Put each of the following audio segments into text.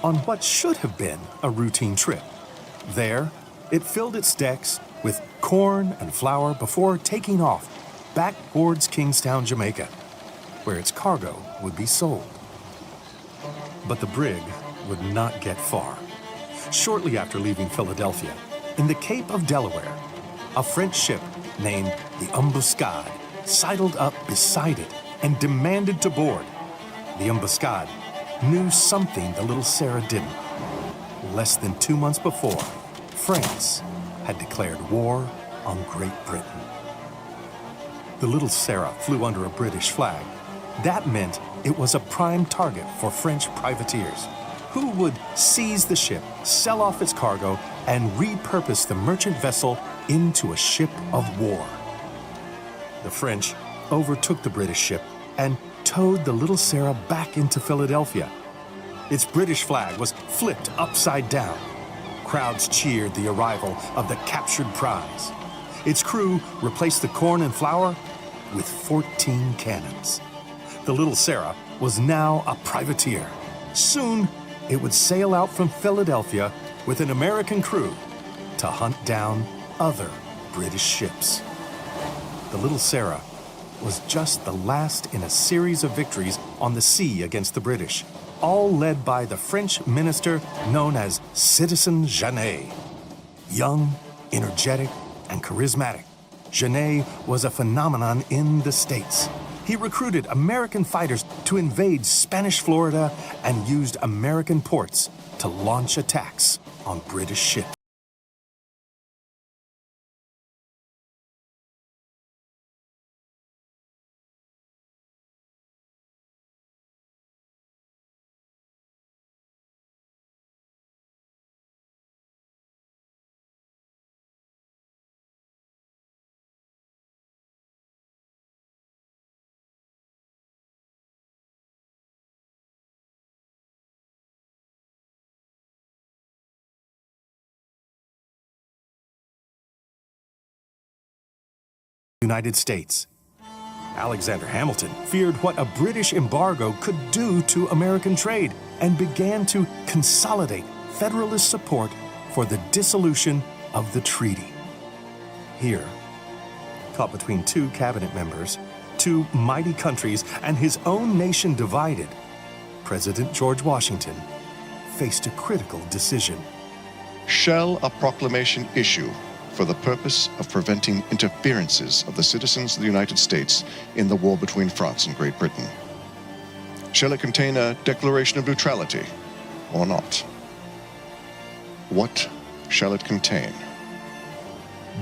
on what should have been a routine trip. There, it filled its decks with corn and flour before taking off back towards Kingstown, Jamaica, where its cargo would be sold. But the brig would not get far. Shortly after leaving Philadelphia, in the Cape of Delaware, a French ship named the Embuscade sidled up beside it and demanded to board. The Embuscade knew something the little Sarah didn't. Less than 2 months before, France had declared war on Great Britain. The little Sarah flew under a British flag. That meant it was a prime target for French privateers, who would seize the ship, sell off its cargo, and repurpose the merchant vessel into a ship of war. The French overtook the British ship and towed the little Sarah back into Philadelphia. Its British flag was flipped upside down. Crowds cheered the arrival of the captured prize. Its crew replaced the corn and flour with 14 cannons. The little Sarah was now a privateer. Soon, it would sail out from Philadelphia with an American crew to hunt down other British ships. The little Sarah was just the last in a series of victories on the sea against the British, all led by the French minister known as Citizen Genet. Young, energetic, and charismatic, Genet was a phenomenon in the States. He recruited American fighters to invade Spanish Florida and used American ports to launch attacks on British ships. United States. Alexander Hamilton feared what a British embargo could do to American trade and began to consolidate Federalist support for the dissolution of the treaty. Here, caught between two cabinet members, two mighty countries, and his own nation divided, President George Washington faced a critical decision. Shall a proclamation issue for the purpose of preventing interferences of the citizens of the United States in the war between France and Great Britain? Shall it contain a declaration of neutrality or not? What shall it contain?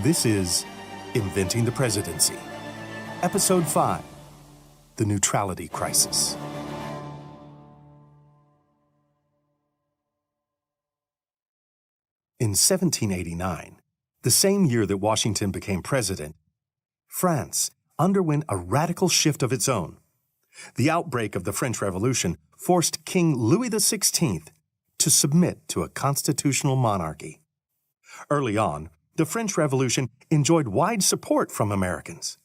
This is Inventing the Presidency, Episode 5, The Neutrality Crisis. In 1789, the same year that Washington became president, France underwent a radical shift of its own. The outbreak of the French Revolution forced King Louis XVI to submit to a constitutional monarchy. Early on, the French Revolution enjoyed wide support from Americans.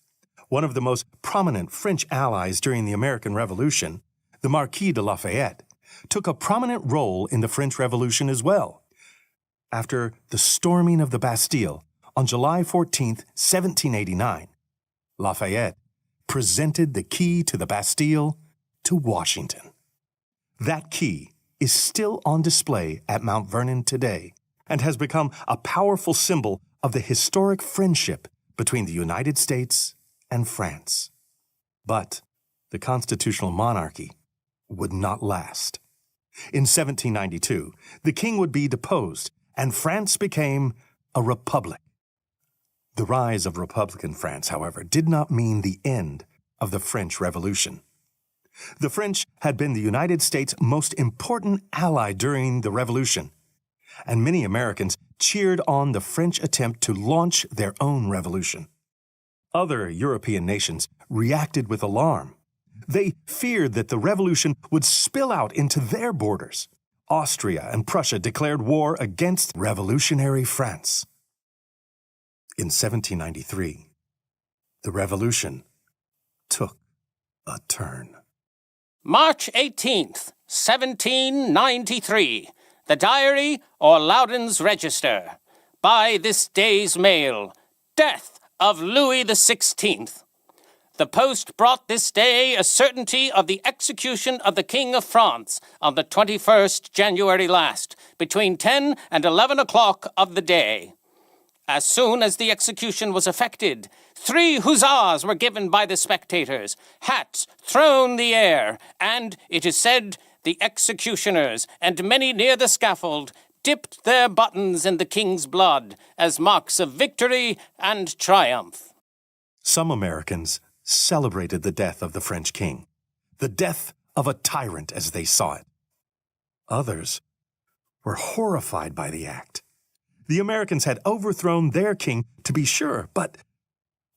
One of the most prominent French allies during the American Revolution, the Marquis de Lafayette, took a prominent role in the French Revolution as well. After the storming of the Bastille on July 14, 1789, Lafayette presented the key to the Bastille to Washington. That key is still on display at Mount Vernon today and has become a powerful symbol of the historic friendship between the United States and France. But the constitutional monarchy would not last. In 1792, the king would be deposed, and France became a republic. The rise of Republican France, however, did not mean the end of the French Revolution. The French had been the United States' most important ally during the Revolution, and many Americans cheered on the French attempt to launch their own revolution. Other European nations reacted with alarm. They feared that the revolution would spill out into their borders. Austria and Prussia declared war against revolutionary France. In 1793, the revolution took a turn. March 18th, 1793. The Diary or Loudon's Register. By this day's mail. Death of Louis XVI. The post brought this day a certainty of the execution of the King of France on the 21st January last, between 10 and 11 o'clock of the day. As soon as the execution was effected, 3 huzzas were given by the spectators, hats thrown the air, and, it is said, the executioners and many near the scaffold dipped their buttons in the king's blood as marks of victory and triumph. Some Americans celebrated the death of the French king, the death of a tyrant as they saw it. Others were horrified by the act. The Americans had overthrown their king, to be sure, but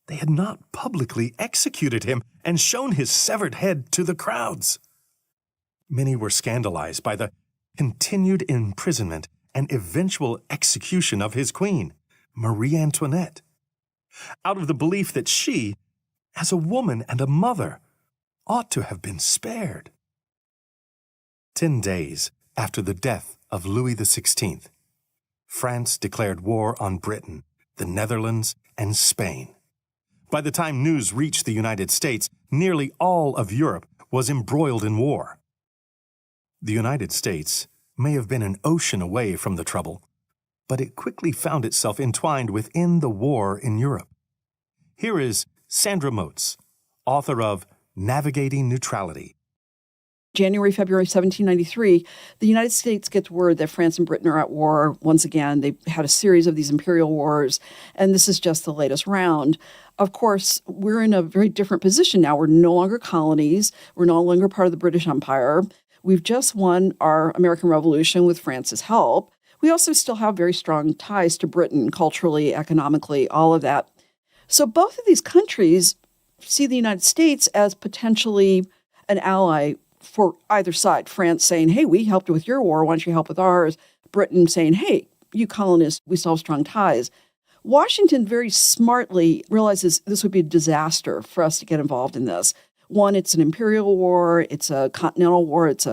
they had not publicly executed him and shown his severed head to the crowds. Many were scandalized by the continued imprisonment and eventual execution of his queen, Marie Antoinette, out of the belief that she, as a woman and a mother, ought to have been spared. 10 days after the death of Louis XVI, France declared war on Britain, the Netherlands, and Spain. By the time news reached the United States, nearly all of Europe was embroiled in war. The United States may have been an ocean away from the trouble, but it quickly found itself entwined within the war in Europe. Here is Sandra Moats, author of Navigating Neutrality. January, February 1793, the United States gets word that France and Britain are at war once again. They've had a series of these imperial wars, and this is just the latest round. Of course, we're in a very different position now. We're no longer colonies. We're no longer part of the British Empire. We've just won our American Revolution with France's help. We also still have very strong ties to Britain, culturally, economically, all of that. So both of these countries see the United States as potentially an ally for either side. France saying, hey, we helped with your war, why don't you help with ours? Britain saying, hey, you colonists, we still have strong ties. Washington very smartly realizes this would be a disaster for us to get involved in this. One, it's an imperial war, it's a continental war, it's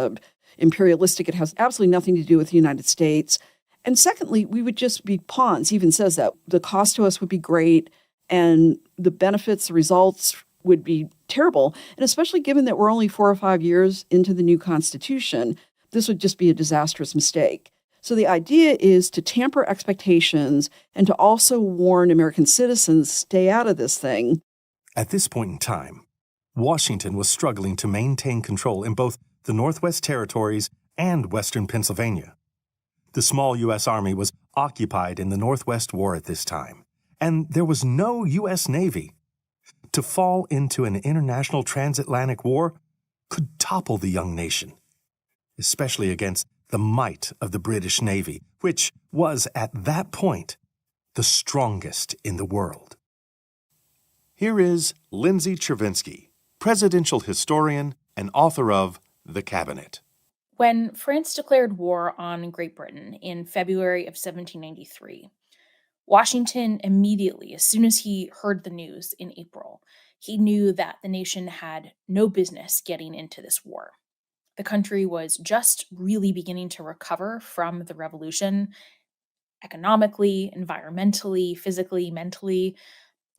imperialistic, it has absolutely nothing to do with the United States. And secondly, we would just be pawns. He even says that the cost to us would be great, and the benefits, the results would be terrible. And especially given that we're only 4 or 5 years into the new Constitution, this would just be a disastrous mistake. So the idea is to tamper expectations and to also warn American citizens, stay out of this thing. At this point in time, Washington was struggling to maintain control in both the Northwest Territories and Western Pennsylvania. The small U.S. Army was occupied in the Northwest War at this time, and there was no U.S. Navy. To fall into an international transatlantic war could topple the young nation, especially against the might of the British Navy, which was at that point the strongest in the world. Here is Lindsay Chervinsky, presidential historian and author of The Cabinet. When France declared war on Great Britain in February of 1793, Washington immediately, as soon as he heard the news in April, he knew that the nation had no business getting into this war. The country was just really beginning to recover from the revolution, economically, environmentally, physically, mentally,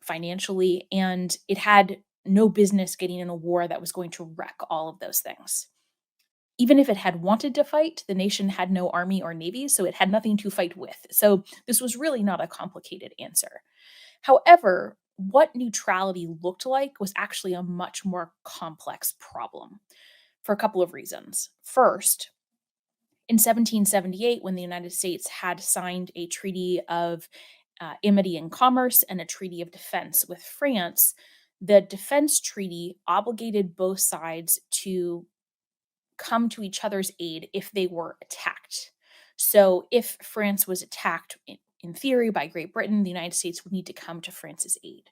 financially, and it had no business getting in a war that was going to wreck all of those things. Even if it had wanted to fight, the nation had no army or navy, so it had nothing to fight with. So this was really not a complicated answer. However, what neutrality looked like was actually a much more complex problem for a couple of reasons. First, in 1778, when the United States had signed a treaty of amity and commerce and a treaty of defense with France, the defense treaty obligated both sides to come to each other's aid if they were attacked. So if France was attacked, in theory, by Great Britain, the United States would need to come to France's aid.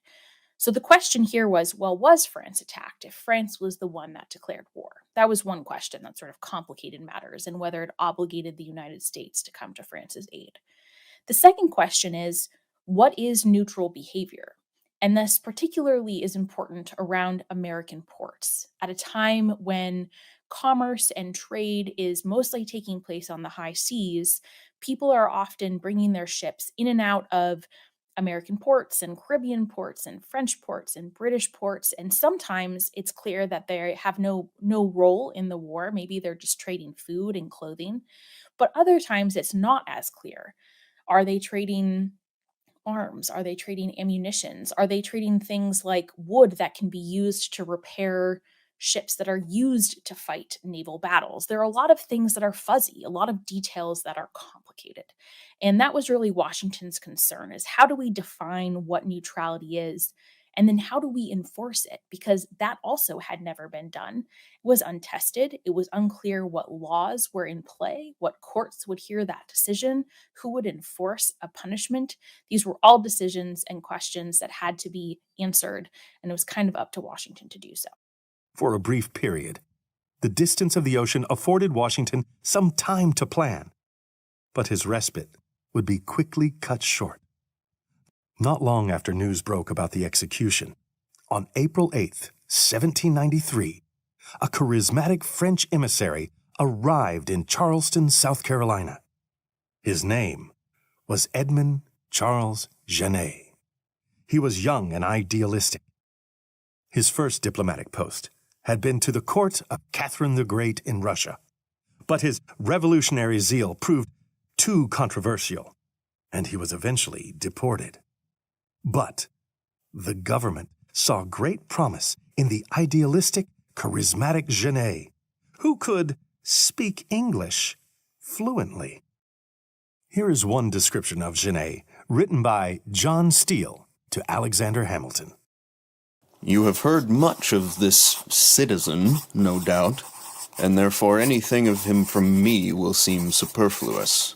So the question here was, well, was France attacked if France was the one that declared war? That was one question that sort of complicated matters, and whether it obligated the United States to come to France's aid. The second question is, what is neutral behavior? And this particularly is important around American ports at a time when commerce and trade is mostly taking place on the high seas, people are often bringing their ships in and out of American ports and Caribbean ports and French ports and British ports. And sometimes it's clear that they have no role in the war. Maybe they're just trading food and clothing. But other times it's not as clear. Are they trading arms? Are they trading ammunitions? Are they trading things like wood that can be used to repair ships that are used to fight naval battles? There are a lot of things that are fuzzy, a lot of details that are complicated. And that was really Washington's concern, is how do we define what neutrality is? And then how do we enforce it? Because that also had never been done. It was untested. It was unclear what laws were in play, what courts would hear that decision, who would enforce a punishment. These were all decisions and questions that had to be answered, and it was kind of up to Washington to do so. For a brief period, the distance of the ocean afforded Washington some time to plan. But his respite would be quickly cut short. Not long after news broke about the execution, on April 8th, 1793, a charismatic French emissary arrived in Charleston, South Carolina. His name was Edmond Charles Genet. He was young and idealistic. His first diplomatic post had been to the court of Catherine the Great in Russia, but his revolutionary zeal proved too controversial, and he was eventually deported. But the government saw great promise in the idealistic, charismatic Genet, who could speak English fluently. Here is one description of Genet, written by John Steele to Alexander Hamilton. You have heard much of this citizen, no doubt, and therefore anything of him from me will seem superfluous.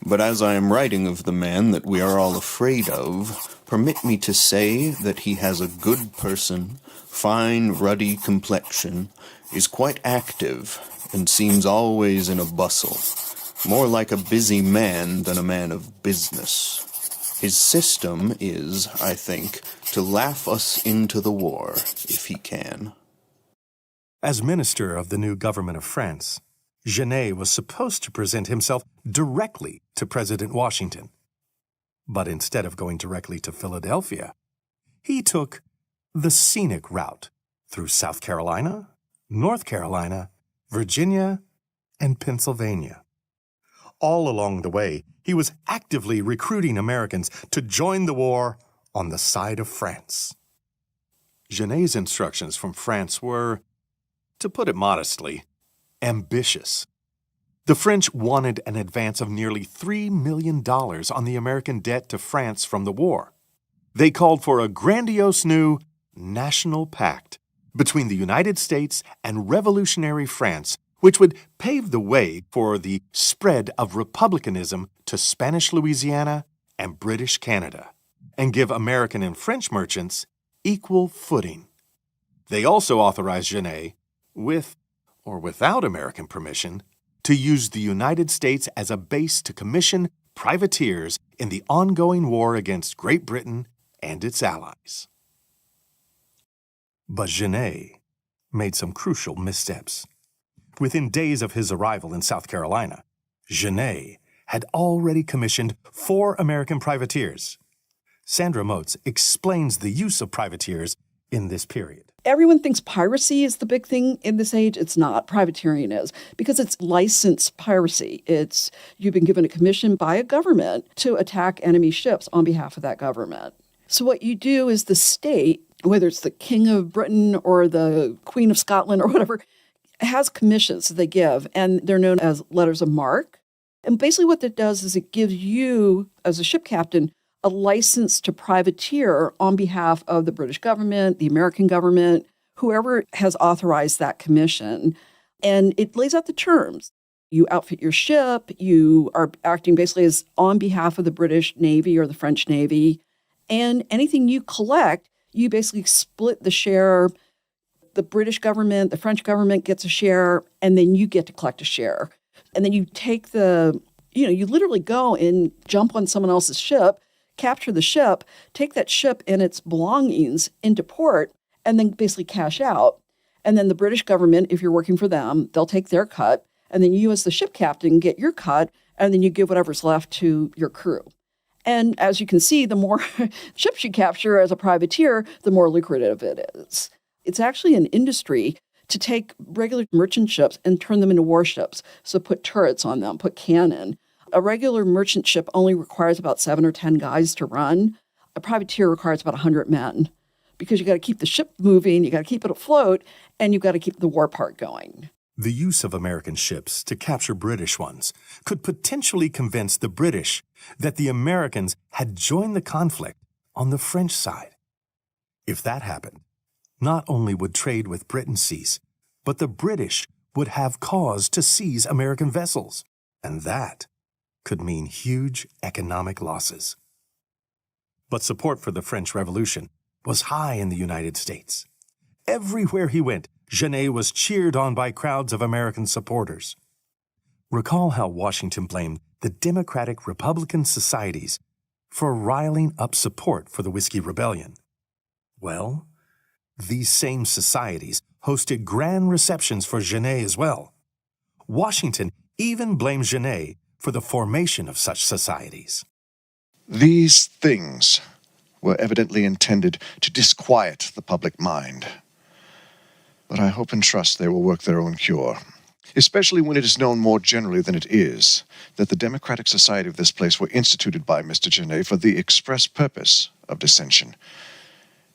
But as I am writing of the man that we are all afraid of, permit me to say that he has a good person, fine ruddy complexion, is quite active, and seems always in a bustle, more like a busy man than a man of business. His system is, I think, to laugh us into the war, if he can. As minister of the new government of France, Genet was supposed to present himself directly to President Washington. But instead of going directly to Philadelphia, he took the scenic route through South Carolina, North Carolina, Virginia, and Pennsylvania. All along the way, he was actively recruiting Americans to join the war on the side of France. Genet's instructions from France were, to put it modestly, ambitious. The French wanted an advance of nearly $3 million on the American debt to France from the war. They called for a grandiose new national pact between the United States and revolutionary France, which would pave the way for the spread of republicanism to Spanish Louisiana and British Canada, and give American and French merchants equal footing. They also authorized Genet, with or without American permission, to use the United States as a base to commission privateers in the ongoing war against Great Britain and its allies. But Genet made some crucial missteps. Within days of his arrival in South Carolina, Genet had already commissioned 4 American privateers. Sandra Motes explains the use of privateers in this period. Everyone thinks piracy is the big thing in this age. It's not. Privateering is, because it's licensed piracy. It's you've been given a commission by a government to attack enemy ships on behalf of that government. So what you do is the state, whether it's the King of Britain or the Queen of Scotland or whatever, has commissions that they give, and they're known as letters of marque. And basically what that does is it gives you, as a ship captain, a license to privateer on behalf of the British government, the American government, whoever has authorized that commission. And it lays out the terms. You outfit your ship, you are acting basically as on behalf of the British Navy or the French Navy, and anything you collect, you basically split the share. The British government, the French government gets a share, and then you get to collect a share. And then you take you literally go and jump on someone else's ship, capture the ship, take that ship and its belongings into port, and then basically cash out. And then the British government, if you're working for them, they'll take their cut. And then you as the ship captain get your cut. And then you give whatever's left to your crew. And as you can see, the more ships you capture as a privateer, the more lucrative it is. It's actually an industry to take regular merchant ships and turn them into warships. So put turrets on them, put cannon. A regular merchant ship only requires about 7 or 10 guys to run. A privateer requires about 100 men because you got to keep the ship moving, you got to keep it afloat, and you've got to keep the war part going. The use of American ships to capture British ones could potentially convince the British that the Americans had joined the conflict on the French side. If that happened, not only would trade with Britain cease, but the British would have cause to seize American vessels, and that could mean huge economic losses. But support for the French Revolution was high in the United States. Everywhere he went, Genet was cheered on by crowds of American supporters. Recall how Washington blamed the Democratic Republican societies for riling up support for the Whiskey Rebellion. Well, these same societies hosted grand receptions for Genet as well. Washington even blamed Genet for the formation of such societies. These things were evidently intended to disquiet the public mind. But I hope and trust they will work their own cure, especially when it is known more generally than it is that the Democratic Society of this place were instituted by Mr. Genet for the express purpose of dissension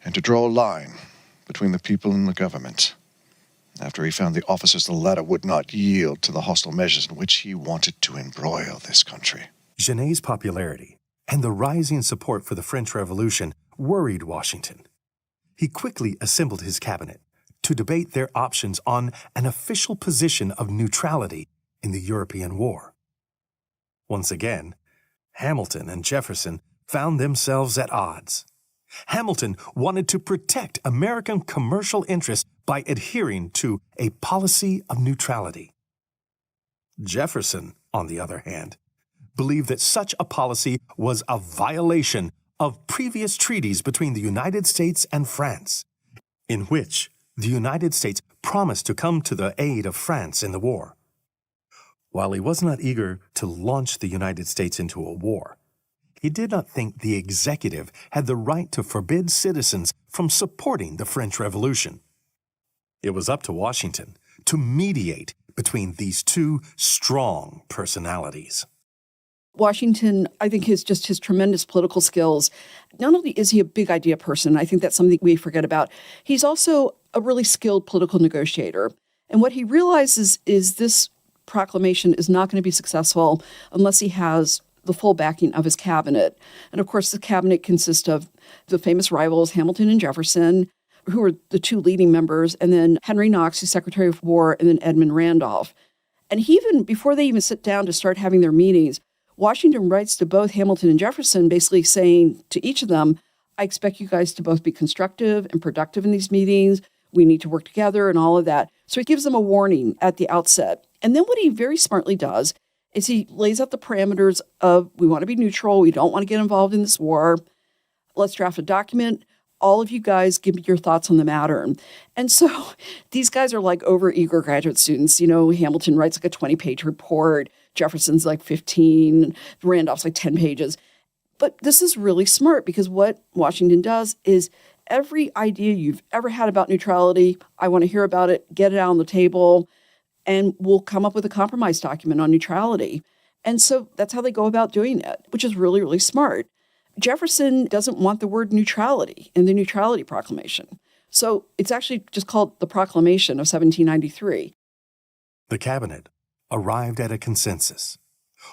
and to draw a line between the people and the government. After he found the officers, the latter would not yield to the hostile measures in which he wanted to embroil this country. Genet's popularity and the rising support for the French Revolution worried Washington. He quickly assembled his cabinet to debate their options on an official position of neutrality in the European war. Once again, Hamilton and Jefferson found themselves at odds. Hamilton wanted to protect American commercial interests by adhering to a policy of neutrality. Jefferson, on the other hand, believed that such a policy was a violation of previous treaties between the United States and France, in which the United States promised to come to the aid of France in the war. While he was not eager to launch the United States into a war, he did not think the executive had the right to forbid citizens from supporting the French Revolution. It was up to Washington to mediate between these two strong personalities. Washington, I think, is just his tremendous political skills. Not only is he a big idea person, I think that's something we forget about, he's also a really skilled political negotiator. And what he realizes is this proclamation is not going to be successful unless he has the full backing of his cabinet. And of course, the cabinet consists of the famous rivals, Hamilton and Jefferson, who were the two leading members, and then Henry Knox, who's Secretary of War, and then Edmund Randolph. And he even, before they even sit down to start having their meetings, Washington writes to both Hamilton and Jefferson, basically saying to each of them, I expect you guys to both be constructive and productive in these meetings. We need to work together and all of that. So he gives them a warning at the outset. And then what he very smartly does is he lays out the parameters of, we want to be neutral. We don't want to get involved in this war. Let's draft a document. All of you guys give me your thoughts on the matter. And so these guys are like overeager graduate students. You know, Hamilton writes like a 20-page report. Jefferson's like 15. Randolph's like 10 pages. But this is really smart because what Washington does is every idea you've ever had about neutrality, I want to hear about it, get it out on the table, and we'll come up with a compromise document on neutrality. And so that's how they go about doing it, which is really, really smart. Jefferson doesn't want the word neutrality in the Neutrality Proclamation. So it's actually just called the Proclamation of 1793. The cabinet arrived at a consensus.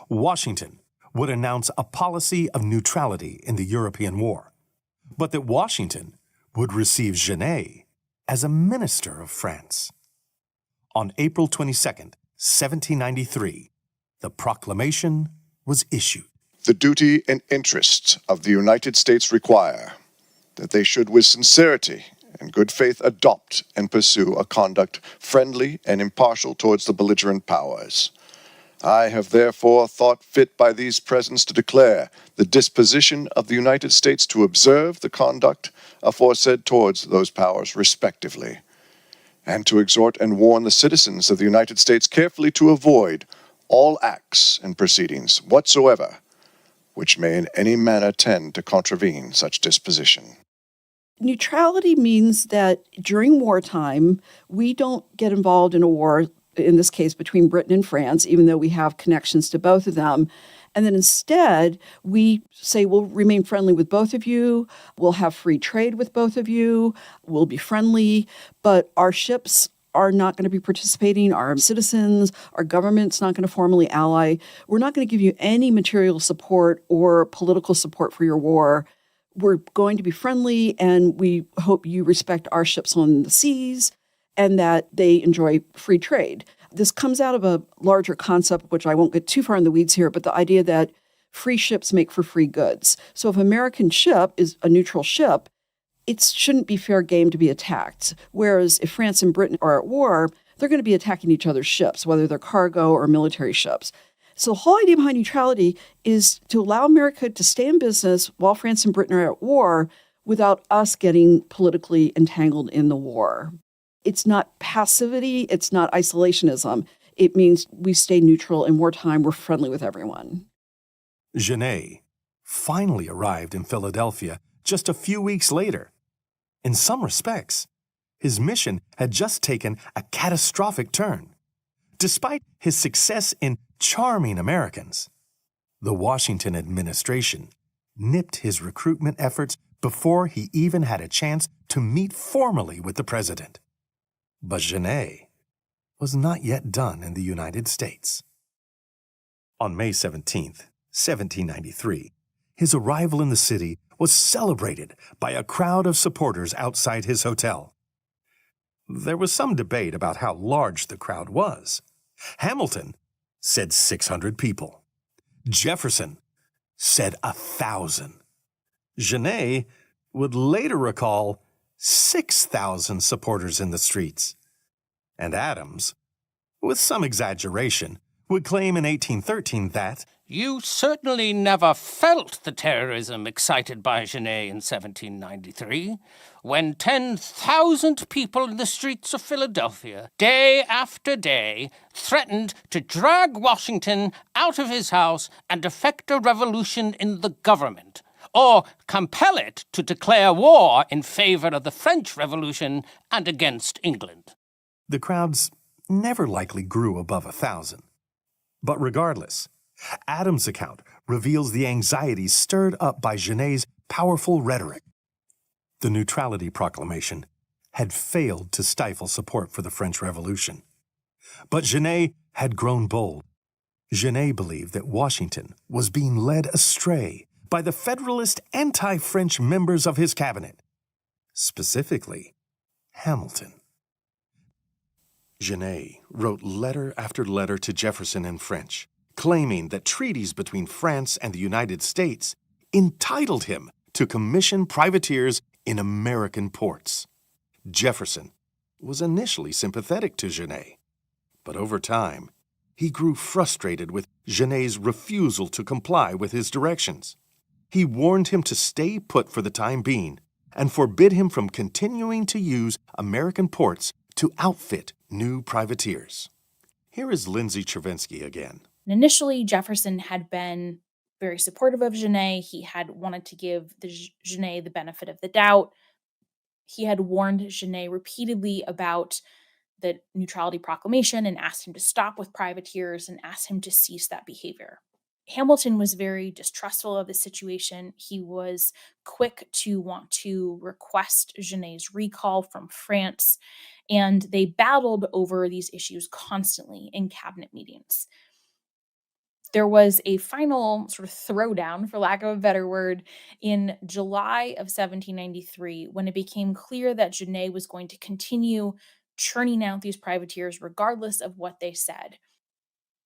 Washington would announce a policy of neutrality in the European war, but that Washington would receive Genet as a minister of France. On April 22nd, 1793, the proclamation was issued. The duty and interests of the United States require that they should with sincerity and good faith adopt and pursue a conduct friendly and impartial towards the belligerent powers. I have therefore thought fit by these presents to declare the disposition of the United States to observe the conduct aforesaid towards those powers respectively, and to exhort and warn the citizens of the United States carefully to avoid all acts and proceedings whatsoever which may in any manner tend to contravene such disposition. Neutrality means that during wartime, we don't get involved in a war, in this case between Britain and France, even though we have connections to both of them. And then instead, we say we'll remain friendly with both of you, we'll have free trade with both of you, we'll be friendly, but our ships are not going to be participating, our citizens, our government's not going to formally ally. We're not going to give you any material support or political support for your war. We're going to be friendly, and we hope you respect our ships on the seas and that they enjoy free trade. This comes out of a larger concept, which I won't get too far in the weeds here, but the idea that free ships make for free goods. So if an American ship is a neutral ship, it shouldn't be fair game to be attacked. Whereas if France and Britain are at war, they're going to be attacking each other's ships, whether they're cargo or military ships. So the whole idea behind neutrality is to allow America to stay in business while France and Britain are at war without us getting politically entangled in the war. It's not passivity, it's not isolationism. It means we stay neutral in wartime, we're friendly with everyone. Genet finally arrived in Philadelphia just a few weeks later. In some respects, his mission had just taken a catastrophic turn. Despite his success in charming Americans, the Washington administration nipped his recruitment efforts before he even had a chance to meet formally with the president. But Genet was not yet done in the United States. On May 17th, 1793, his arrival in the city was celebrated by a crowd of supporters outside his hotel. There was some debate about how large the crowd was. Hamilton said 600 people. Jefferson said 1,000. Genet would later recall 6,000 supporters in the streets. And Adams, with some exaggeration, would claim in 1813 that You certainly never felt the terrorism excited by Genet in 1793, when 10,000 people in the streets of Philadelphia, day after day, threatened to drag Washington out of his house and effect a revolution in the government, or compel it to declare war in favor of the French Revolution and against England. the crowds never likely grew above 1,000. But regardless, Adams' account reveals the anxiety stirred up by Genet's powerful rhetoric. The Neutrality Proclamation had failed to stifle support for the French Revolution. But Genet had grown bold. Genet believed that Washington was being led astray by the Federalist anti-French members of his cabinet, specifically Hamilton. Genet wrote letter after letter to Jefferson in French, claiming that treaties between France and the United States entitled him to commission privateers in American ports. Jefferson was initially sympathetic to Genet, but over time, he grew frustrated with Genet's refusal to comply with his directions. He warned him to stay put for the time being and forbid him from continuing to use American ports to outfit new privateers. Here is Lindsay Chervinsky again. Initially, Jefferson had been very supportive of Genet. He had wanted to give Genet the benefit of the doubt. He had warned Genet repeatedly about the Neutrality Proclamation and asked him to stop with privateers and asked him to cease that behavior. Hamilton was very distrustful of the situation. He was quick to want to request Genet's recall from France, and they battled over these issues constantly in cabinet meetings. There was a final sort of throwdown, for lack of a better word, in July of 1793 when it became clear that Genet was going to continue churning out these privateers regardless of what they said.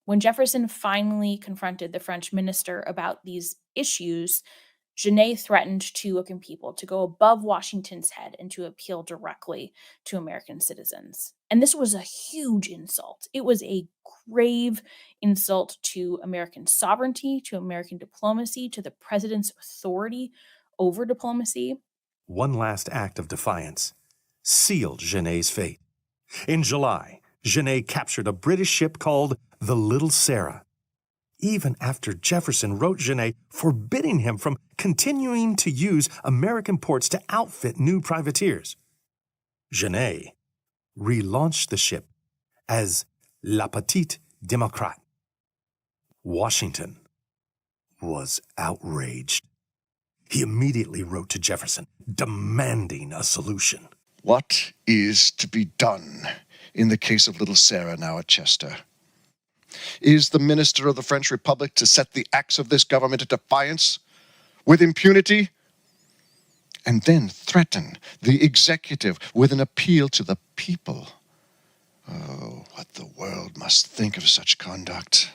When Jefferson finally confronted the French minister about these issues, Genet threatened to American people to go above Washington's head and to appeal directly to American citizens. And this was a huge insult. It was a grave insult to American sovereignty, to American diplomacy, to the president's authority over diplomacy. One last act of defiance sealed Genet's fate. In July, Genet captured a British ship called the Little Sarah, even after Jefferson wrote Genet forbidding him from continuing to use American ports to outfit new privateers. Genet relaunched the ship as La Petite Démocrate. Washington was outraged. He immediately wrote to Jefferson, demanding a solution. What is to be done in the case of Little Sarah now at Chester? Is the minister of the French Republic to set the acts of this government at defiance with impunity and then threaten the executive with an appeal to the people? Oh, what the world must think of such conduct,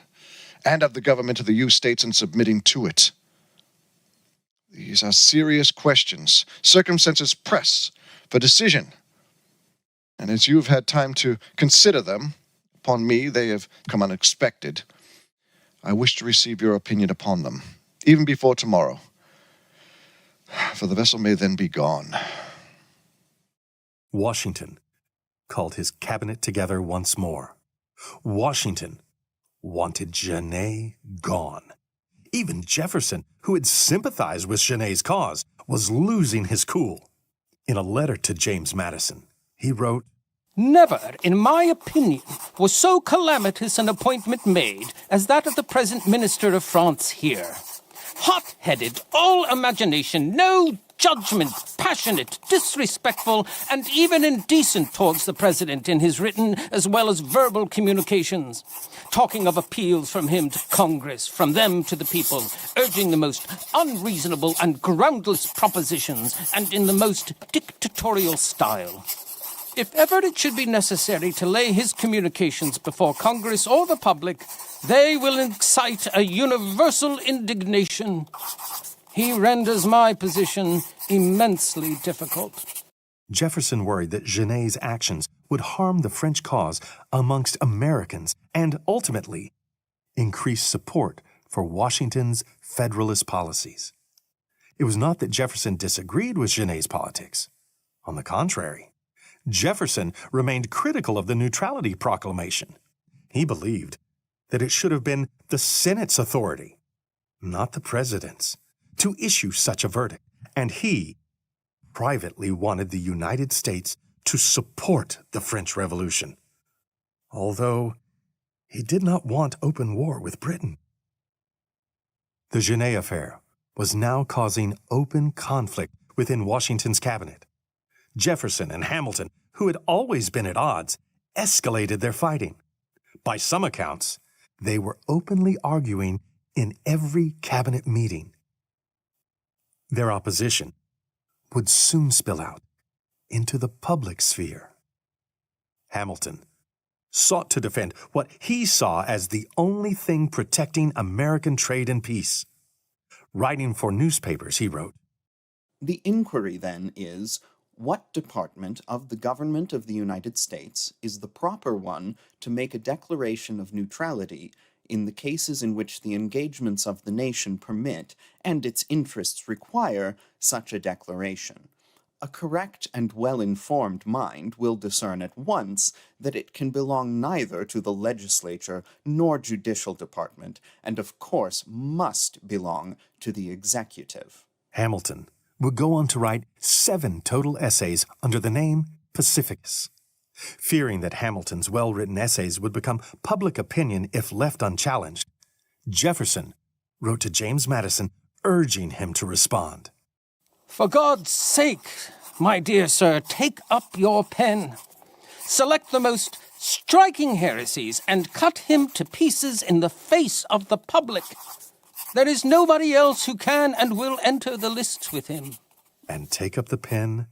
and of the government of the U states in submitting to it. These are serious questions. Circumstances press for decision. And as you've had time to consider them, upon me they have come unexpected. I wish to receive your opinion upon them, even before tomorrow, for the vessel may then be gone. Washington called his cabinet together once more. Washington wanted Genet gone. Even Jefferson, who had sympathized with Genet's cause, was losing his cool. In a letter to James Madison, he wrote, Never, in my opinion, was so calamitous an appointment made as that of the present Minister of France here. Hot-headed, all imagination, no judgment, passionate, disrespectful, and even indecent towards the President in his written as well as verbal communications, talking of appeals from him to Congress, from them to the people, urging the most unreasonable and groundless propositions, and in the most dictatorial style. If ever it should be necessary to lay his communications before Congress or the public, they will excite a universal indignation. He renders my position immensely difficult. Jefferson worried that Genet's actions would harm the French cause amongst Americans and ultimately increase support for Washington's Federalist policies. It was not that Jefferson disagreed with Genet's politics. On the contrary, Jefferson remained critical of the Neutrality Proclamation. He believed that it should have been the Senate's authority, not the President's, to issue such a verdict, and he privately wanted the United States to support the French Revolution, although he did not want open war with Britain. The Genet affair was now causing open conflict within Washington's cabinet. Jefferson and Hamilton, who had always been at odds, escalated their fighting. By some accounts, they were openly arguing in every cabinet meeting. Their opposition would soon spill out into the public sphere. Hamilton sought to defend what he saw as the only thing protecting American trade and peace. Writing for newspapers, he wrote, The inquiry, then, is, what department of the government of the United States is the proper one to make a declaration of neutrality in the cases in which the engagements of the nation permit and its interests require such a declaration? A correct and well-informed mind will discern at once that it can belong neither to the legislature nor judicial department, and of course must belong to the executive. Hamilton would go on to write 7 total essays under the name Pacificus. Fearing that Hamilton's well-written essays would become public opinion if left unchallenged, Jefferson wrote to James Madison urging him to respond. For God's sake, my dear sir, take up your pen. Select the most striking heresies and cut him to pieces in the face of the public. There is nobody else who can and will enter the lists with him. And take up the pen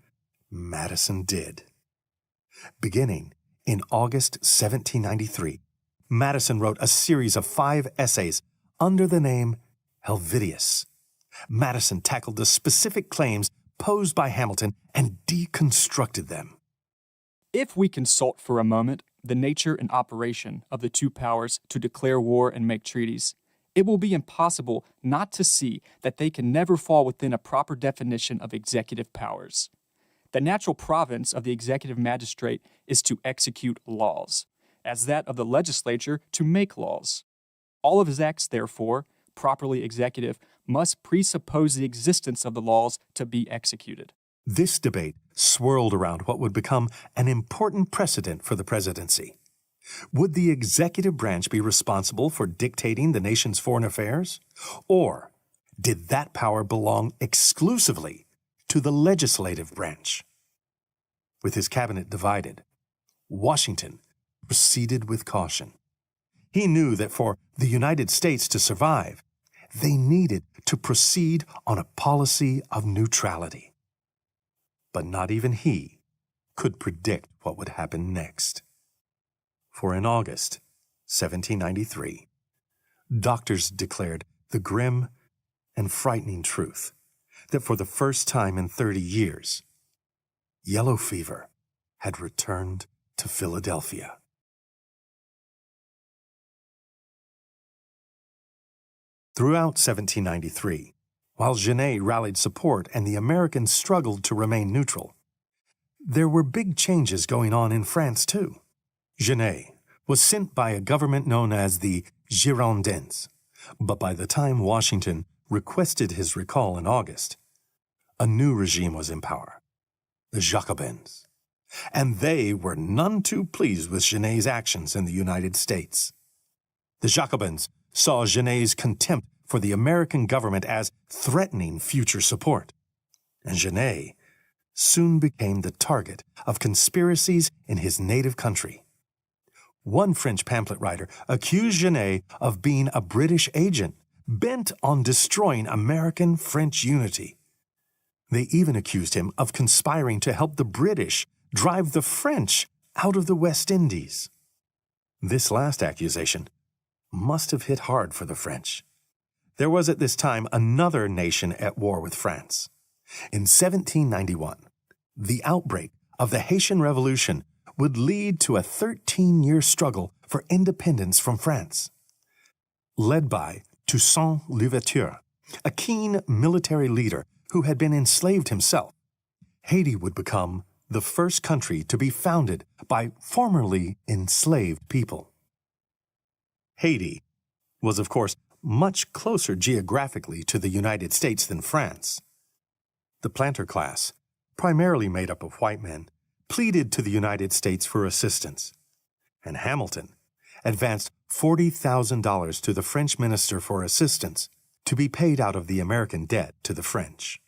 Madison did. Beginning in August 1793, Madison wrote a series of 5 essays under the name Helvidius. Madison tackled the specific claims posed by Hamilton and deconstructed them. If we consult for a moment the nature and operation of the two powers to declare war and make treaties, it will be impossible not to see that they can never fall within a proper definition of executive powers. The natural province of the executive magistrate is to execute laws, as that of the legislature to make laws. All of his acts, therefore, properly executive, must presuppose the existence of the laws to be executed. This debate swirled around what would become an important precedent for the presidency. Would the executive branch be responsible for dictating the nation's foreign affairs? Or did that power belong exclusively to the legislative branch? With his cabinet divided, Washington proceeded with caution. He knew that for the United States to survive, they needed to proceed on a policy of neutrality. But not even he could predict what would happen next. For in August 1793, doctors declared the grim and frightening truth that for the first time in 30 years, yellow fever had returned to Philadelphia. Throughout 1793, while Genet rallied support and the Americans struggled to remain neutral, there were big changes going on in France too. Genet was sent by a government known as the Girondins, but by the time Washington requested his recall in August, a new regime was in power, the Jacobins, and they were none too pleased with Genet's actions in the United States. The Jacobins saw Genet's contempt for the American government as threatening future support, and Genet soon became the target of conspiracies in his native country. One French pamphlet writer accused Genet of being a British agent bent on destroying American-French unity. They even accused him of conspiring to help the British drive the French out of the West Indies. This last accusation must have hit hard for the French. There was at this time another nation at war with France. In 1791, the outbreak of the Haitian Revolution would lead to a 13-year struggle for independence from France. Led by Toussaint Louverture, a keen military leader who had been enslaved himself, Haiti would become the first country to be founded by formerly enslaved people. Haiti was, of course, much closer geographically to the United States than France. The planter class, primarily made up of white men, pleaded to the United States for assistance, and Hamilton advanced $40,000 to the French minister for assistance to be paid out of the American debt to the French.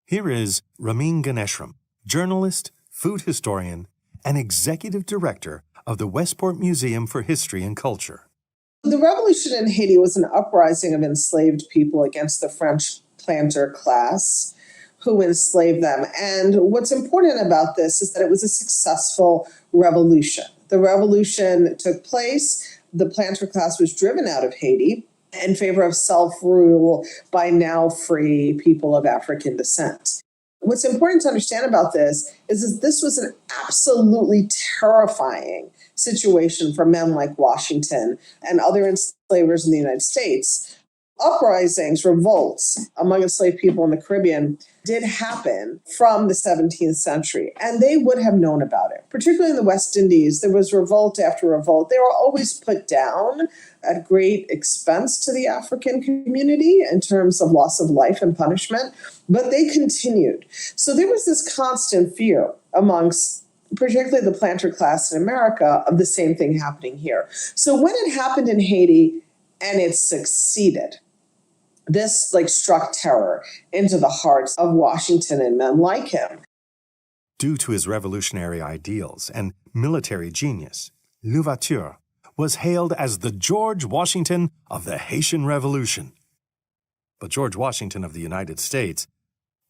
Here is Ramin Ganeshram, journalist, food historian, and executive director of the Westport Museum for History and Culture. The revolution in Haiti was an uprising of enslaved people against the French planter class who enslaved them. And what's important about this is that it was a successful revolution. The revolution took place. The planter class was driven out of Haiti in favor of self-rule by now free people of African descent. What's important to understand about this is that this was an absolutely terrifying situation for men like Washington and other enslavers in the United States. Uprisings, revolts among enslaved people in the Caribbean did happen from the 17th century, and they would have known about it. Particularly in the West Indies, there was revolt after revolt. They were always put down at great expense to the African community in terms of loss of life and punishment, but they continued. So there was this constant fear amongst particularly the planter class in America of the same thing happening here. So when it happened in Haiti and it succeeded, this struck terror into the hearts of Washington and men like him. Due to his revolutionary ideals and military genius, Louverture was hailed as the George Washington of the Haitian Revolution. But George Washington of the United States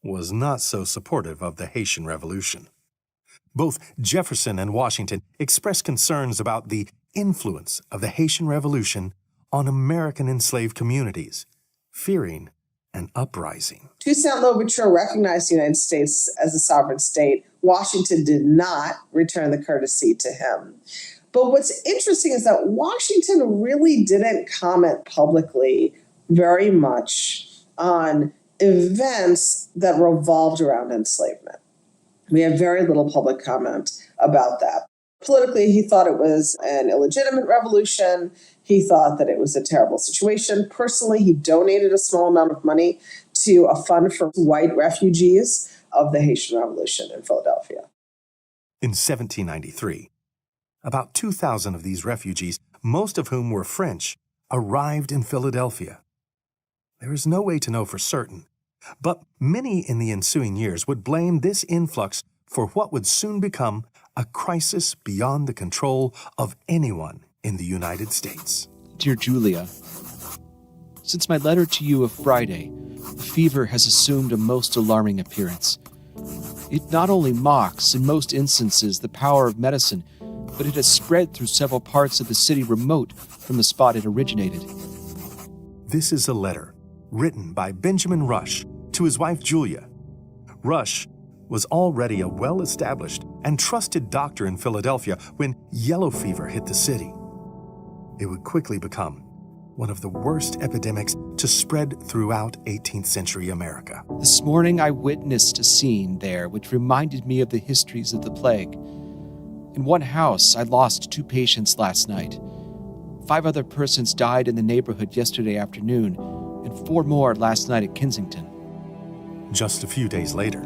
was not so supportive of the Haitian Revolution. Both Jefferson and Washington expressed concerns about the influence of the Haitian Revolution on American enslaved communities, fearing an uprising. Toussaint Louverture recognized the United States as a sovereign state. Washington did not return the courtesy to him. But what's interesting is that Washington really didn't comment publicly very much on events that revolved around enslavement. We have very little public comment about that. Politically, he thought it was an illegitimate revolution. He thought that it was a terrible situation. Personally, he donated a small amount of money to a fund for white refugees of the Haitian Revolution in Philadelphia. In 1793, about 2,000 of these refugees, most of whom were French, arrived in Philadelphia. There is no way to know for certain, but many in the ensuing years would blame this influx for what would soon become a crisis beyond the control of anyone in the United States. Dear Julia, since my letter to you of Friday, the fever has assumed a most alarming appearance. It not only mocks, in most instances, the power of medicine, but it has spread through several parts of the city remote from the spot it originated. This is a letter written by Benjamin Rush to his wife Julia. Rush was already a well-established and trusted doctor in Philadelphia when yellow fever hit the city. It would quickly become one of the worst epidemics to spread throughout 18th century America. This morning I witnessed a scene there which reminded me of the histories of the plague. In one house, I lost 2 patients last night. 5 other persons died in the neighborhood yesterday afternoon, and 4 more last night at Kensington. Just a few days later,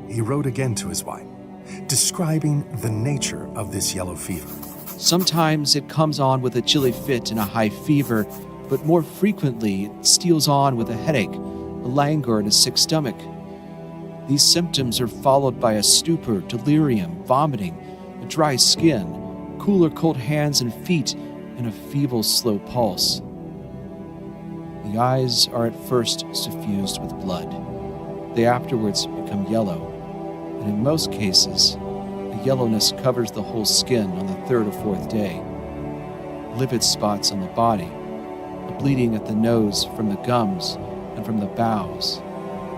he wrote again to his wife, describing the nature of this yellow fever. Sometimes it comes on with a chilly fit and a high fever, but more frequently it steals on with a headache, a languor, and a sick stomach. These symptoms are followed by a stupor, delirium, vomiting, a dry skin, cool or cold hands and feet, and a feeble, slow pulse. The eyes are at first suffused with blood. They afterwards become yellow, and in most cases, the yellowness covers the whole skin on the 3rd or 4th day. Livid spots on the body, a bleeding at the nose from the gums and from the bowels,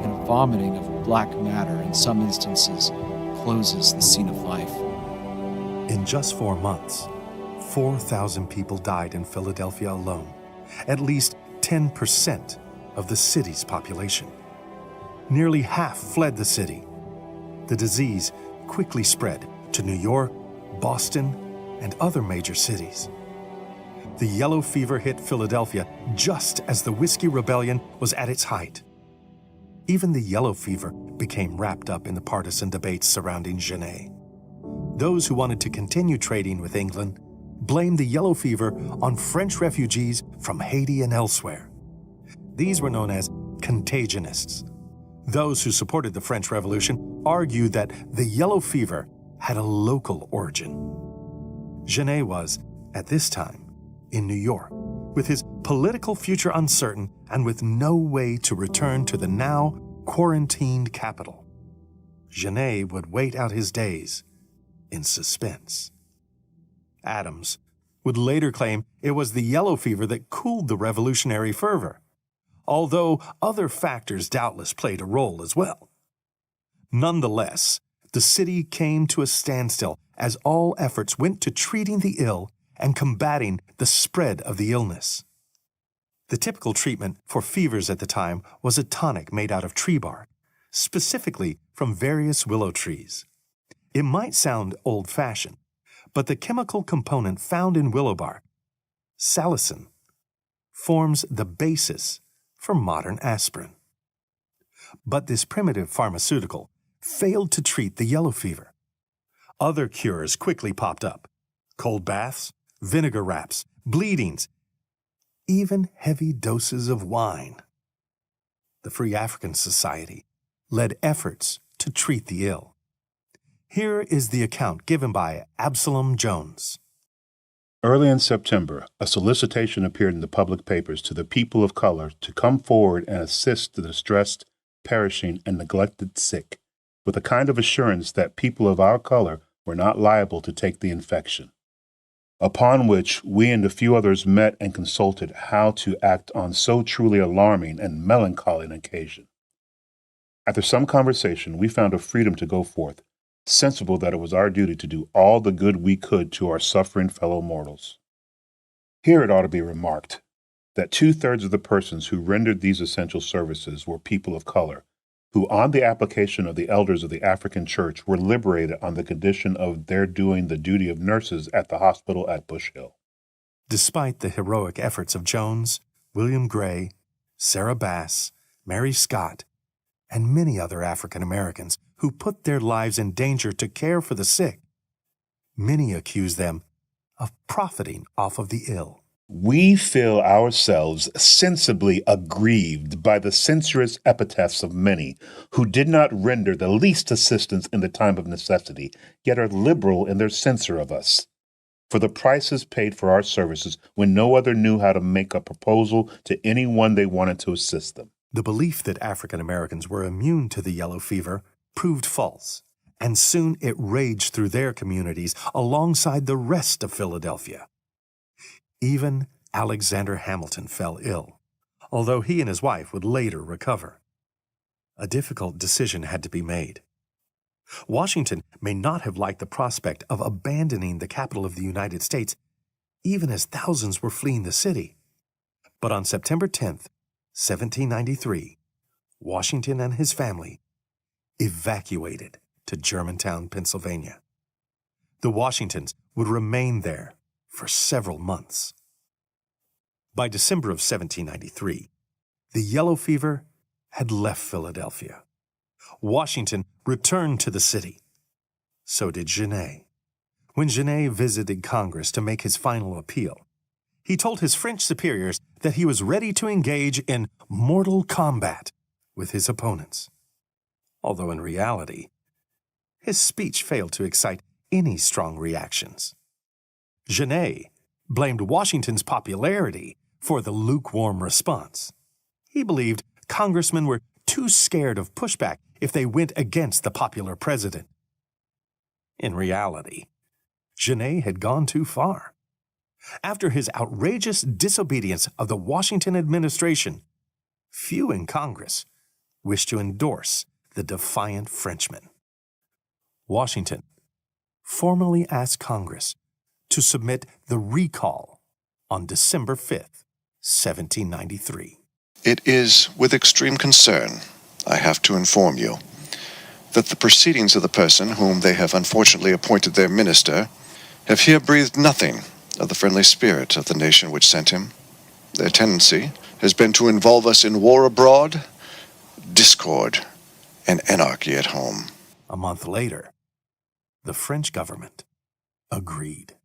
and vomiting of black matter in some instances closes the scene of life. In just 4 months, 4,000 people died in Philadelphia alone, at least 10% of the city's population. Nearly half fled the city. The disease quickly spread to New York, Boston, and other major cities. The yellow fever hit Philadelphia just as the Whiskey Rebellion was at its height. Even the yellow fever became wrapped up in the partisan debates surrounding Genet. Those who wanted to continue trading with England blamed the yellow fever on French refugees from Haiti and elsewhere. These were known as contagionists. Those who supported the French Revolution argued that the yellow fever had a local origin. Genet was, at this time, in New York, with his political future uncertain and with no way to return to the now quarantined capital. Genet would wait out his days in suspense. Adams would later claim it was the yellow fever that cooled the revolutionary fervor, although other factors doubtless played a role as well. Nonetheless, the city came to a standstill as all efforts went to treating the ill and combating the spread of the illness. The typical treatment for fevers at the time was a tonic made out of tree bark, specifically from various willow trees. It might sound old-fashioned, but the chemical component found in willow bark, salicin, forms the basis for modern aspirin. But this primitive pharmaceutical failed to treat the yellow fever. Other cures quickly popped up: cold baths, vinegar wraps, bleedings, even heavy doses of wine. The Free African Society led efforts to treat the ill. Here is the account given by Absalom Jones. Early in September, a solicitation appeared in the public papers to the people of color to come forward and assist the distressed, perishing, and neglected sick, with a kind of assurance that people of our color were not liable to take the infection. Upon which we and a few others met and consulted how to act on so truly alarming and melancholy an occasion. After some conversation, we found a freedom to go forth, sensible that it was our duty to do all the good we could to our suffering fellow mortals. Here it ought to be remarked that 2/3 of the persons who rendered these essential services were people of color, who, on the application of the elders of the African Church, were liberated on the condition of their doing the duty of nurses at the hospital at Bush Hill. Despite the heroic efforts of Jones, William Gray, Sarah Bass, Mary Scott, and many other African Americans who put their lives in danger to care for the sick, many accuse them of profiting off of the ill. We feel ourselves sensibly aggrieved by the censorious epitaphs of many who did not render the least assistance in the time of necessity, yet are liberal in their censure of us. For the prices paid for our services when no other knew how to make a proposal to anyone they wanted to assist them. The belief that African Americans were immune to the yellow fever proved false, and soon it raged through their communities alongside the rest of Philadelphia. Even Alexander Hamilton fell ill, although he and his wife would later recover. A difficult decision had to be made. Washington may not have liked the prospect of abandoning the capital of the United States, even as thousands were fleeing the city. But on September 10th, 1793, Washington and his family evacuated to Germantown, Pennsylvania. The Washingtons would remain there for several months. By December of 1793, the yellow fever had left Philadelphia. Washington returned to the city. So did Genet. When Genet visited Congress to make his final appeal, he told his French superiors that he was ready to engage in mortal combat with his opponents. Although in reality, his speech failed to excite any strong reactions. Genet blamed Washington's popularity for the lukewarm response. He believed congressmen were too scared of pushback if they went against the popular president. In reality, Genet had gone too far. After his outrageous disobedience of the Washington administration, few in Congress wished to endorse the defiant Frenchman. Washington formally asked Congress to submit the recall on December 5th, 1793. It is with extreme concern I have to inform you that the proceedings of the person whom they have unfortunately appointed their minister have here breathed nothing of the friendly spirit of the nation which sent him. Their tendency has been to involve us in war abroad, discord, and anarchy at home. A month later, the French government agreed.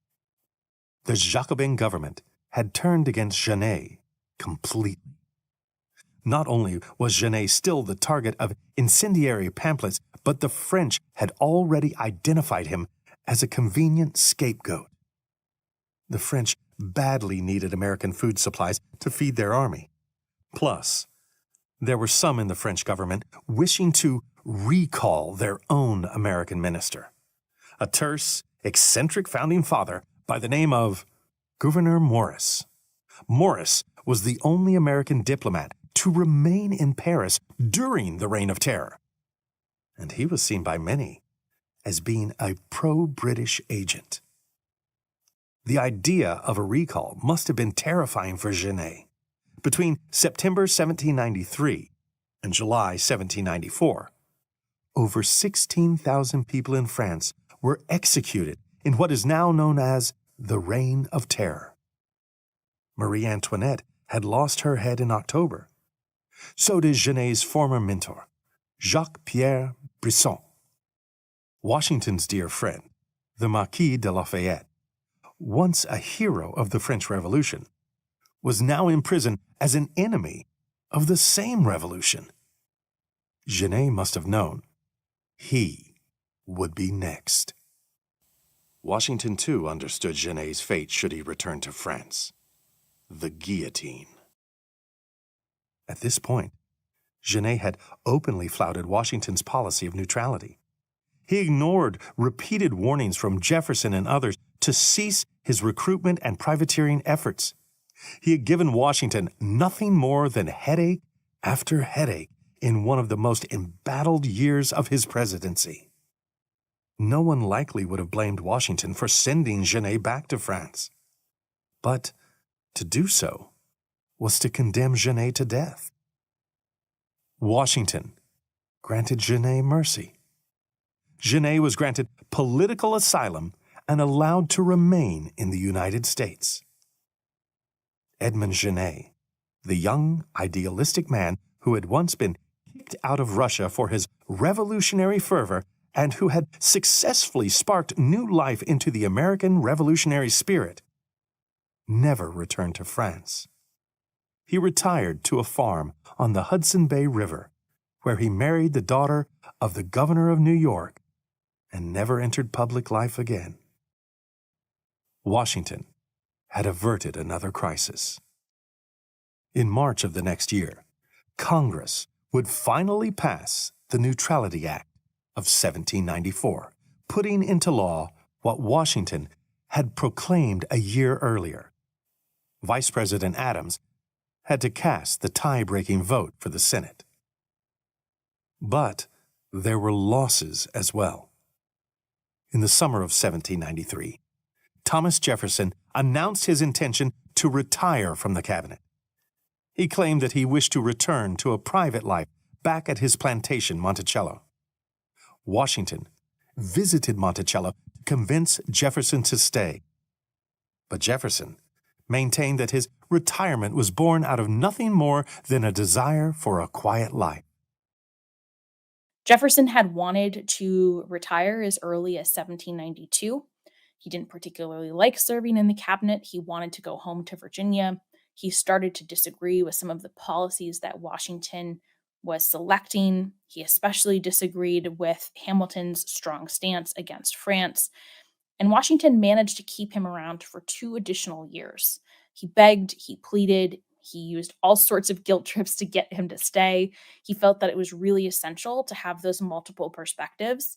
The Jacobin government had turned against Genet completely. Not only was Genet still the target of incendiary pamphlets, but the French had already identified him as a convenient scapegoat. The French badly needed American food supplies to feed their army. Plus, there were some in the French government wishing to recall their own American minister, a terse, eccentric founding father by the name of Gouverneur Morris. Morris was the only American diplomat to remain in Paris during the Reign of Terror, and he was seen by many as being a pro-British agent. The idea of a recall must have been terrifying for Genet. Between September 1793 and July 1794, over 16,000 people in France were executed in what is now known as the Reign of Terror. Marie Antoinette had lost her head in October. So did Genet's former mentor, Jacques-Pierre Brisson. Washington's dear friend, the Marquis de Lafayette, once a hero of the French Revolution, was now in prison as an enemy of the same revolution. Genet must have known he would be next. Washington, too, understood Genet's fate should he return to France: the guillotine. At this point, Genet had openly flouted Washington's policy of neutrality. He ignored repeated warnings from Jefferson and others to cease his recruitment and privateering efforts. He had given Washington nothing more than headache after headache in one of the most embattled years of his presidency. No one likely would have blamed Washington for sending Genet back to France. But to do so was to condemn Genet to death. Washington granted Genet mercy. Genet was granted political asylum and allowed to remain in the United States. Edmond Genet, the young, idealistic man who had once been kicked out of Russia for his revolutionary fervor and who had successfully sparked new life into the American revolutionary spirit, never returned to France. He retired to a farm on the Hudson Bay River, where he married the daughter of the governor of New York and never entered public life again. Washington had averted another crisis. In March of the next year, Congress would finally pass the Neutrality Act of 1794, putting into law what Washington had proclaimed a year earlier. Vice President Adams had to cast the tie-breaking vote for the Senate. But there were losses as well. In the summer of 1793, Thomas Jefferson announced his intention to retire from the cabinet. He claimed that he wished to return to a private life back at his plantation, Monticello. Washington visited Monticello to convince Jefferson to stay. But Jefferson maintained that his retirement was born out of nothing more than a desire for a quiet life. Jefferson had wanted to retire as early as 1792. He didn't particularly like serving in the cabinet. He wanted to go home to Virginia. He started to disagree with some of the policies that Washington was selecting. He especially disagreed with Hamilton's strong stance against France. And Washington managed to keep him around for 2 additional years. He begged, he pleaded, he used all sorts of guilt trips to get him to stay. He felt that it was really essential to have those multiple perspectives.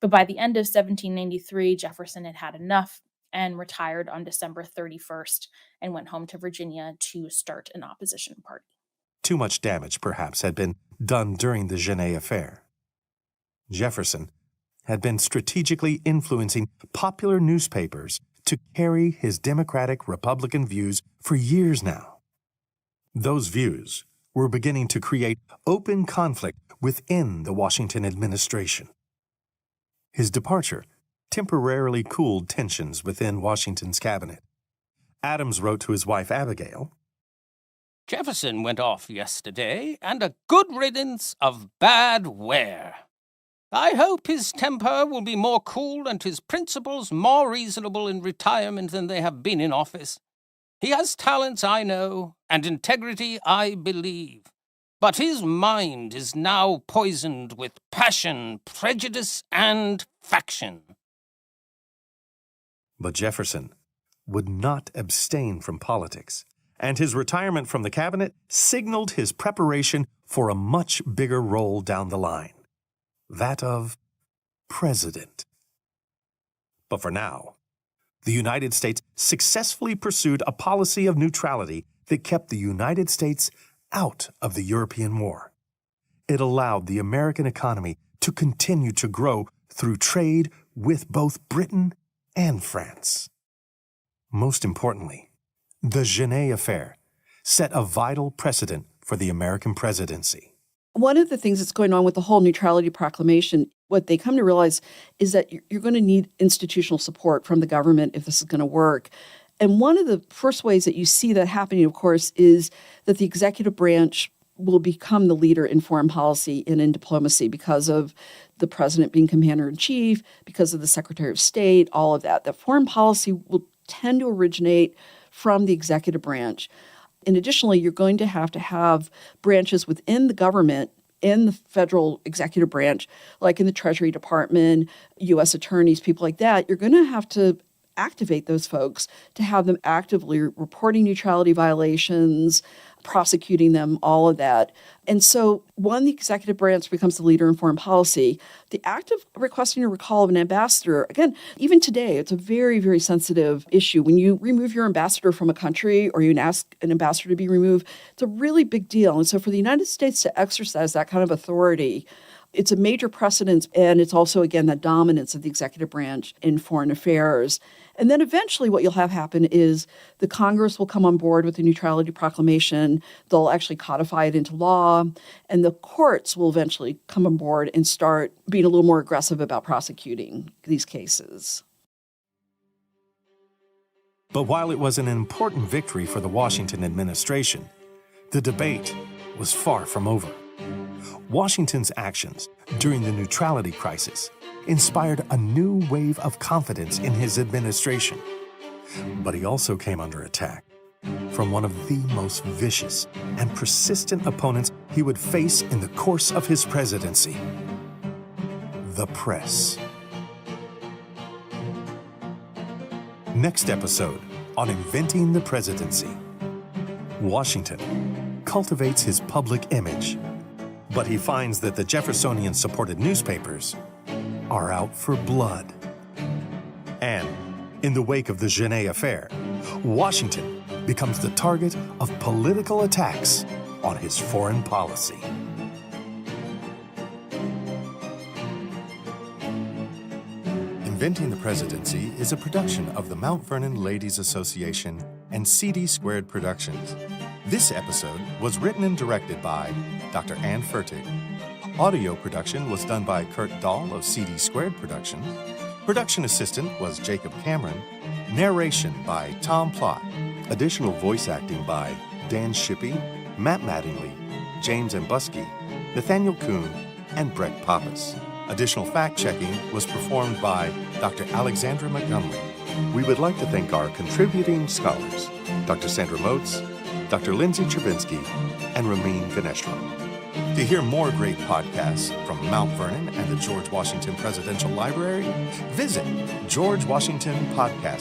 But by the end of 1793, Jefferson had had enough and retired on December 31st and went home to Virginia to start an opposition party. Too much damage, perhaps, had been done during the Genet affair. Jefferson had been strategically influencing popular newspapers to carry his Democratic-Republican views for years now. Those views were beginning to create open conflict within the Washington administration. His departure temporarily cooled tensions within Washington's cabinet. Adams wrote to his wife Abigail, Jefferson went off yesterday, and a good riddance of bad wear. I hope his temper will be more cool and his principles more reasonable in retirement than they have been in office. He has talents, I know, and integrity, I believe. But his mind is now poisoned with passion, prejudice, and faction. But Jefferson would not abstain from politics, and his retirement from the cabinet signaled his preparation for a much bigger role down the line, that of president. But for now, the United States successfully pursued a policy of neutrality that kept the United States out of the European War. It allowed the American economy to continue to grow through trade with both Britain and France. Most importantly, the Genet affair set a vital precedent for the American presidency. One of the things that's going on with the whole neutrality proclamation, what they come to realize is that you're going to need institutional support from the government if this is going to work. And one of the first ways that you see that happening, of course, is that the executive branch will become the leader in foreign policy and in diplomacy because of the president being commander-in-chief, because of the secretary of state, all of that. That foreign policy will tend to originate from the executive branch. And additionally, you're going to have branches within the government, in the federal executive branch, like in the Treasury Department, U.S. attorneys, people like that. You're going to have to activate those folks to have them actively reporting neutrality violations, prosecuting them, all of that. And so when the executive branch becomes the leader in foreign policy, the act of requesting a recall of an ambassador, again, even today, it's a very, very sensitive issue. When you remove your ambassador from a country or you ask an ambassador to be removed, it's a really big deal. And so for the United States to exercise that kind of authority It's a major precedent, and it's also, again, the dominance of the executive branch in foreign affairs. And then eventually what you'll have happen is the Congress will come on board with the Neutrality Proclamation. They'll actually codify it into law, and the courts will eventually come on board and start being a little more aggressive about prosecuting these cases. But while it was an important victory for the Washington administration, the debate was far from over. Washington's actions during the neutrality crisis inspired a new wave of confidence in his administration. But he also came under attack from one of the most vicious and persistent opponents he would face in the course of his presidency: the press. Next episode on Inventing the Presidency. Washington cultivates his public image, but he finds that the Jeffersonian-supported newspapers are out for blood. And in the wake of the Genet affair, Washington becomes the target of political attacks on his foreign policy. Inventing the Presidency is a production of the Mount Vernon Ladies Association and CD Squared Productions. This episode was written and directed by Dr. Ann Fertig. Audio production was done by Kurt Dahl of CD Squared Productions. Production assistant was Jacob Cameron. Narration by Tom Plott. Additional voice acting by Dan Shippey, Matt Mattingly, James Mbusky, Nathaniel Kuhn, and Brett Pappas. Additional fact-checking was performed by Dr. Alexandra Montgomery. We would like to thank our contributing scholars, Dr. Sandra Moats, Dr. Lindsay Travinsky, and Ramin Ganeshram. To hear more great podcasts from Mount Vernon and the George Washington Presidential Library, visit George Washington Podcast.